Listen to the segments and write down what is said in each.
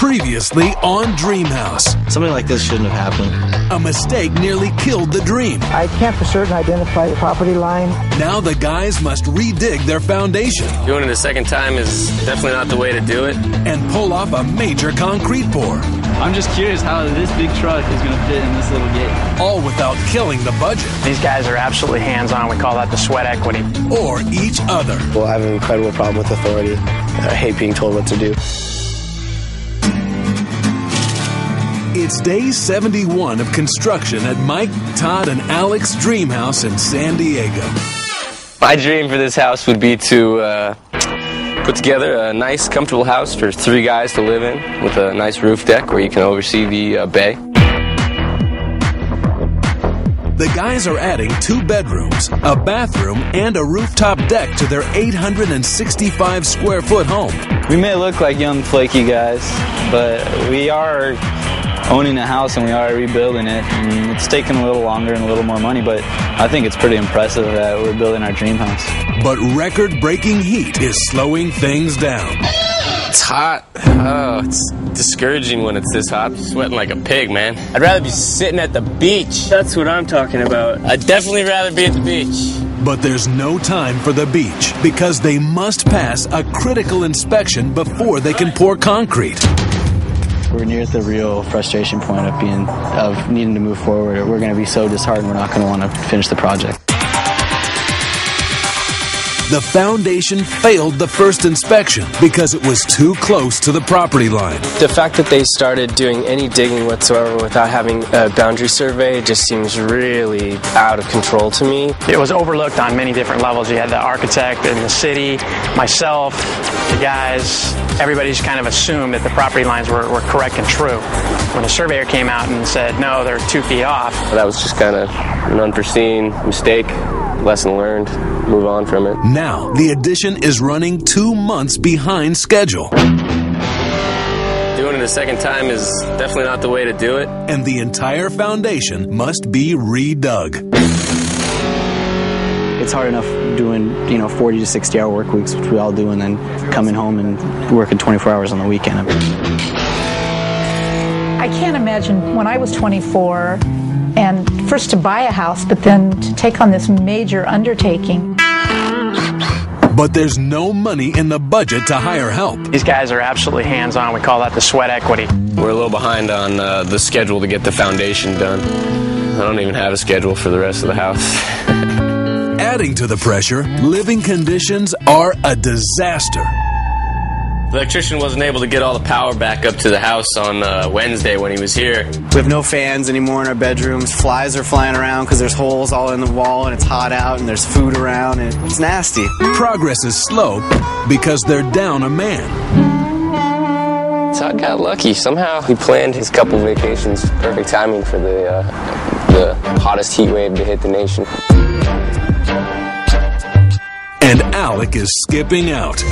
Previously on Dream House. Something like this shouldn't have happened. A mistake nearly killed the dream. I can't for certain identify the property line. Now the guys must redig their foundation. Doing it a second time is definitely not the way to do it. And pull off a major concrete pour. I'm just curious how this big truck is going to fit in this little gate. All without killing the budget. These guys are absolutely hands-on. We call that the sweat equity. Or each other. Well, I have an incredible problem with authority. I hate being told what to do. It's day 71 of construction at Mike, Todd, and Alex's dream house in San Diego. My dream for this house would be to put together a nice, comfortable house for 3 guys to live in with a nice roof deck where you can oversee the bay. The guys are adding 2 bedrooms, a bathroom, and a rooftop deck to their 865 square foot home. We may look like young, flaky guys, but we are owning a house and we are rebuilding it. And it's taken a little longer and a little more money, but I think it's pretty impressive that we're building our dream house. But record-breaking heat is slowing things down. It's hot. Oh, it's discouraging when it's this hot. I'm sweating like a pig, man. I'd rather be sitting at the beach. That's what I'm talking about. I'd definitely rather be at the beach. But there's no time for the beach because they must pass a critical inspection before they can pour concrete. We're near the real frustration point of needing to move forward. We're going to be so disheartened we're not going to want to finish the project. The foundation failed the first inspection because it was too close to the property line. The fact that they started doing any digging whatsoever without having a boundary survey just seems really out of control to me. It was overlooked on many different levels. You had the architect in the city, myself, the guys. Everybody just kind of assumed that the property lines were correct and true. When the surveyor came out and said, no, they're 2 feet off. That was just kind of an unforeseen mistake. Lesson learned. Move on from it. Now, the addition is running 2 months behind schedule. Doing it a second time is definitely not the way to do it. And the entire foundation must be redug. It's hard enough doing, 40 to 60 hour work weeks, which we all do, and then coming home and working 24 hours on the weekend. I can't imagine when I was 24 and first to buy a house, but then to take on this major undertaking. But there's no money in the budget to hire help. These guys are absolutely hands-on. We call that the sweat equity. We're a little behind on the schedule to get the foundation done. I don't even have a schedule for the rest of the house. Adding to the pressure, living conditions are a disaster. The electrician wasn't able to get all the power back up to the house on Wednesday when he was here. We have no fans anymore in our bedrooms. Flies are flying around because there's holes all in the wall and it's hot out and there's food around and it's nasty. Progress is slow because they're down a man. Todd got lucky. Somehow he planned his couple vacations. Perfect timing for the hottest heat wave to hit the nation. And Alec is skipping out.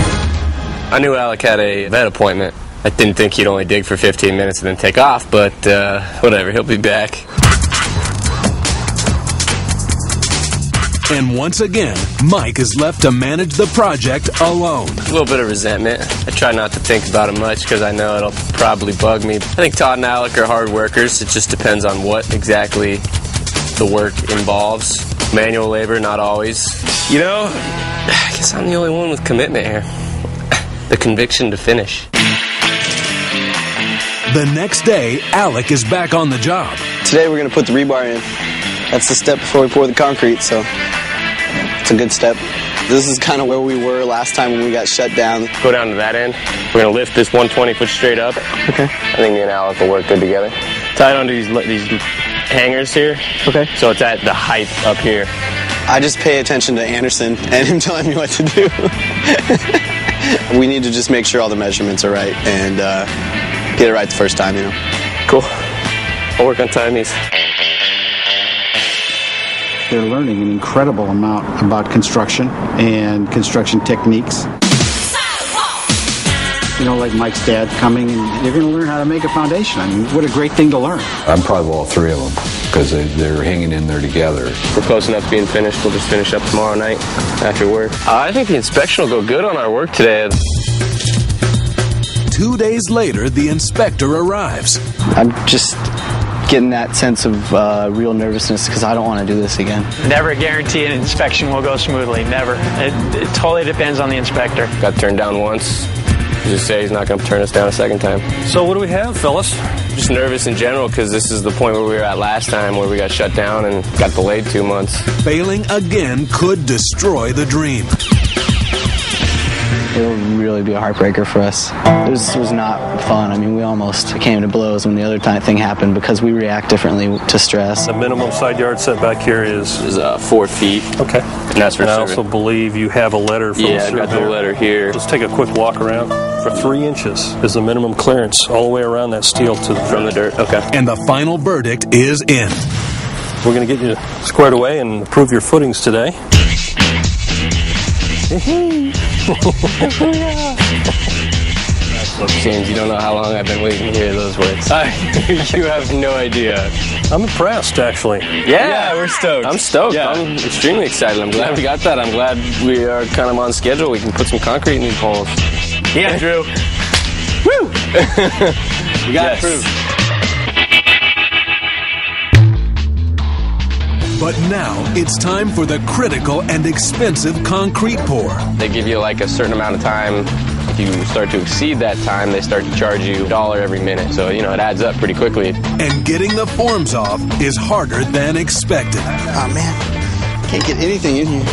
I knew Alec had a vet appointment. I didn't think he'd only dig for 15 minutes and then take off, but whatever, he'll be back. And once again, Mike is left to manage the project alone. A little bit of resentment. I try not to think about it much because I know it'll probably bug me. I think Todd and Alec are hard workers. It just depends on what exactly the work involves. Manual labor, not always. I guess I'm the only one with commitment here. The conviction to finish. The next day, Alec is back on the job. Today we're going to put the rebar in. That's the step before we pour the concrete, so it's a good step. This is kind of where we were last time when we got shut down. Go down to that end. We're going to lift this 120 foot straight up. Okay. I think me and Alec will work good together. Tie it onto these hangers here. Okay. So it's at the height up here. I just pay attention to Anderson and him telling me what to do. We need to just make sure all the measurements are right and get it right the first time, Cool. I'll work on timing these. They're learning an incredible amount about construction and construction techniques. Like Mike's dad coming, and they're going to learn how to make a foundation. I mean, what a great thing to learn. I'm proud of all 3 of them because they're hanging in there together. We're close enough to being finished. We'll just finish up tomorrow night after work. I think the inspection will go good on our work today. 2 days later, the inspector arrives. I'm just getting that sense of real nervousness because I don't want to do this again. Never guarantee an inspection will go smoothly. Never. It totally depends on the inspector. Got turned down once. Just say he's not going to turn us down a second time. So what do we have, fellas? Just nervous in general because this is the point where we were at last time where we got shut down and got delayed 2 months. Failing again could destroy the dream. It'll really be a heartbreaker for us. This was not fun. I mean, we almost came to blows when the other thing happened because we react differently to stress. The minimum side yard setback here is 4 feet. Okay. And that's for and I survey. also believe you have a letter from the surveyor. Yeah, I got the letter here. Just take a quick walk around. For 3 inches is the minimum clearance all the way around that steel to the from the dirt. Okay. And the final verdict is in. We're going to get you squared away and approve your footings today. James, you don't know how long I've been waiting to hear those words. You have no idea. I'm impressed, actually. Yeah, we're stoked. I'm stoked. Yeah. I'm extremely excited. I'm glad we got that. I'm glad we are kind of on schedule. We can put some concrete in these holes. Yeah, Drew. Woo! We got it approved. But now it's time for the critical and expensive concrete pour. They give you like a certain amount of time. If you start to exceed that time, they start to charge you $1 every minute. So, it adds up pretty quickly. And getting the forms off is harder than expected. Oh, man. Can't get anything in here.